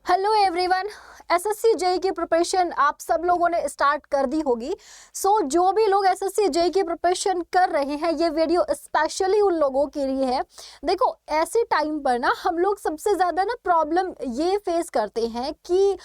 Hello everyone. SSC JE की preparation आप सब लोगों ने स्टार्ट कर दी होगी। सो जो भी लोग एसएससी जेई की प्रिपरेशन कर रहे हैं, ये वीडियो स्पेशली उन लोगों के लिए है। देखो, ऐसे टाइम पर ना हम लोग सबसे ज़्यादा ना प्रॉब्लम ये फेस करते हैं कि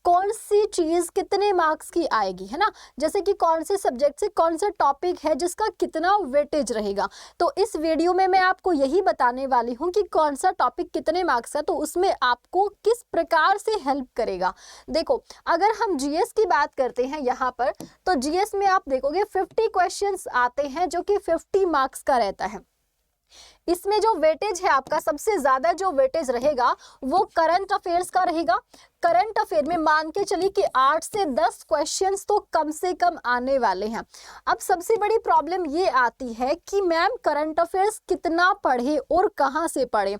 कौन सी चीज़ कितने मार्क्स की आएगी, है ना। जैसे कि कौन से सब्जेक्ट से कौन सा टॉपिक है जिसका कितना वेटेज रहेगा। तो इस वीडियो में मैं आपको यही बताने वाली हूँ कि कौन सा टॉपिक कितने मार्क्स का, तो उसमें आपको किस प्रकार से हेल्प करेगा। देखो, अगर हम जीएस की बात करते हैं यहाँ पर, तो जीएस में आप देखोगे 50 क्वेश्चंस आते हैं जो कि 50 मार्क्स का रहता है। इसमें जो वेटेज है आपका, सबसे ज्यादा जो वेटेज रहेगा वो करंट अफेयर्स का रहेगा। करंट अफेयर में मान के चलिए कि 8 से 10 क्वेश्चंस तो कम से कम आने वाले हैं। अब सबसे बड़ी प्रॉब्लम ये आती है कि मैम करंट अफेयर्स कितना पढ़े और कहाँ से पढ़े।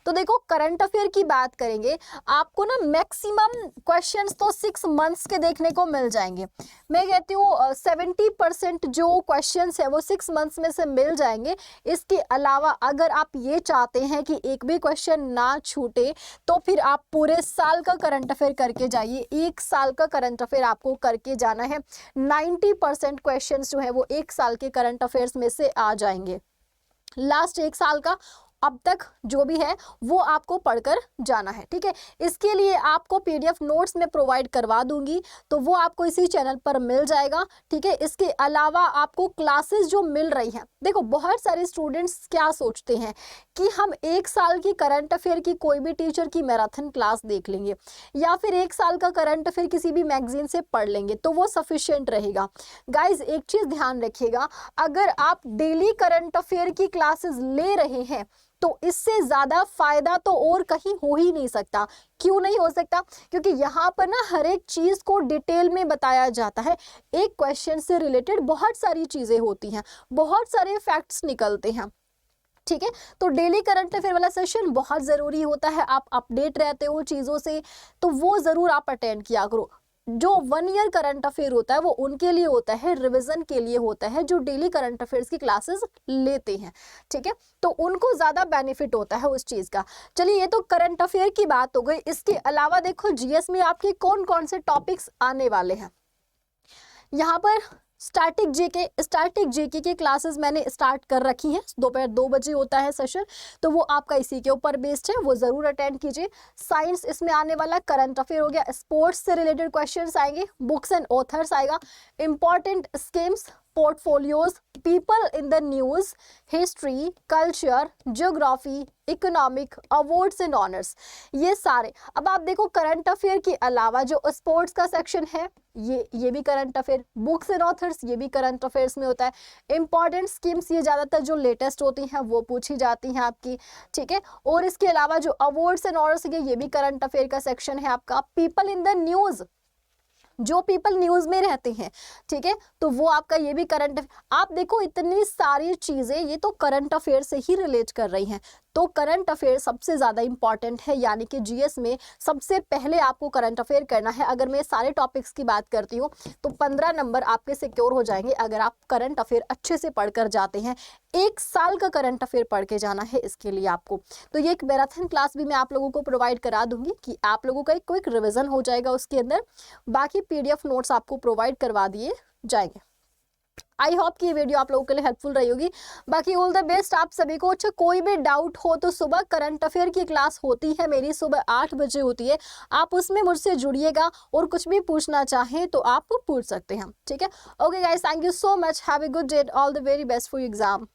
तो देखो, करंट अफेयर की बात करेंगे, आपको ना मैक्सिमम क्वेश्चंस तो 6 मंथ्स के देखने को मिल जाएंगे। मैं कहती हूँ 70% जो क्वेश्चंस है वो 6 मंथ्स में से मिल जाएंगे। इसके अलावा अगर आप ये चाहते हैं कि एक भी क्वेश्चन ना छूटे, तो फिर आप पूरे साल का करंट अफेयर करके जाइए। एक साल का करंट अफेयर आपको करके जाना है। 90% क्वेश्चंस जो है वो एक साल के करंट अफेयर्स में से आ जाएंगे। लास्ट एक साल का अब तक जो भी है वो आपको पढ़कर जाना है, ठीक है। इसके लिए आपको पीडीएफ नोट्स में प्रोवाइड करवा दूंगी, तो वो आपको इसी चैनल पर मिल जाएगा, ठीक है। इसके अलावा आपको क्लासेस जो मिल रही हैं, देखो बहुत सारे स्टूडेंट्स क्या सोचते हैं कि हम एक साल की करंट अफेयर की कोई भी टीचर की मैराथन क्लास देख लेंगे या फिर एक साल का करंट अफेयर किसी भी मैगजीन से पढ़ लेंगे तो वो सफिशिएंट रहेगा। गाइज, एक चीज ध्यान रखिएगा, अगर आप डेली करंट अफेयर की क्लासेस ले रहे हैं तो इससे ज्यादा फायदा तो और कहीं हो ही नहीं सकता। क्यों नहीं हो सकता? क्योंकि यहाँ पर ना हर एक चीज को डिटेल में बताया जाता है। एक क्वेश्चन से रिलेटेड बहुत सारी चीजें होती हैं, बहुत सारे फैक्ट्स निकलते हैं, ठीक है। तो डेली करंट अफेयर वाला सेशन बहुत जरूरी होता है। आप अपडेट रहते हो चीजों से, तो वो जरूर आप अटेंड किया करो। जो 1 ईयर करंट अफेयर होता है वो उनके लिए होता है, रिवीजन के लिए होता है, जो डेली करंट अफेयर्स की क्लासेस लेते हैं, ठीक है। तो उनको ज्यादा बेनिफिट होता है उस चीज का। चलिए, ये तो करंट अफेयर की बात हो गई। इसके अलावा देखो, जीएस में आपके कौन कौन से टॉपिक्स आने वाले हैं। यहाँ पर स्टैटिक जीके की क्लासेस मैंने स्टार्ट कर रखी हैं। दोपहर 2 बजे होता है सेशन, तो वो आपका इसी के ऊपर बेस्ड है, वो जरूर अटेंड कीजिए। साइंस इसमें आने वाला, करंट अफेयर हो गया, स्पोर्ट्स से रिलेटेड क्वेश्चंस आएंगे, बुक्स एंड ऑथर्स आएगा, important schemes, portfolios, people in the news, history, culture, geography, economic, awards and honours, ये सारे। अब आप देखो, करंट अफेयर के अलावा जो स्पोर्ट्स का सेक्शन है ये भी current affair, books and authors ये भी करंट अफेयर्स में होता है, इंपॉर्टेंट स्कीम्स ये ज़्यादातर जो लेटेस्ट होती हैं वो पूछी जाती हैं आपकी, ठीक है। और इसके अलावा जो अवार्ड्स एंड ऑनर्स ये भी करंट अफेयर का सेक्शन है आपका। पीपल इन द न्यूज़, जो पीपल न्यूज में रहते हैं, ठीक है, तो वो आपका ये भी करंट। आप देखो, इतनी सारी चीजें ये तो करंट अफेयर से ही रिलेट कर रही हैं। तो करंट अफेयर सबसे ज्यादा इंपॉर्टेंट है, यानी कि जीएस में सबसे पहले आपको करंट अफेयर करना है। अगर मैं सारे टॉपिक्स की बात करती हूँ तो 15 नंबर आपके सिक्योर हो जाएंगे अगर आप करंट अफेयर अच्छे से पढ़कर जाते हैं। एक साल का करंट अफेयर पढ़ के जाना है इसके लिए आपको। तो ये एक मैराथन क्लास भी मैं आप लोगों को प्रोवाइड करा दूंगी कि आप लोगों का एक क्विक रिविजन हो जाएगा उसके अंदर। बाकी पीडीएफ नोट्स आपको प्रोवाइड करवा दिए जाएंगे। आई होप कि ये वीडियो आप लोगों के लिए हेल्पफुल रही होगी। बाकी ऑल द बेस्ट आप सभी को। अच्छा, कोई भी डाउट हो तो सुबह करंट अफेयर की क्लास होती है मेरी, सुबह 8 बजे होती है, आप उसमें मुझसे जुड़िएगा और कुछ भी पूछना चाहें तो आप पूछ सकते हैं, ठीक है। Okay guys, thank you so much, have a good day, all the very best for your exam.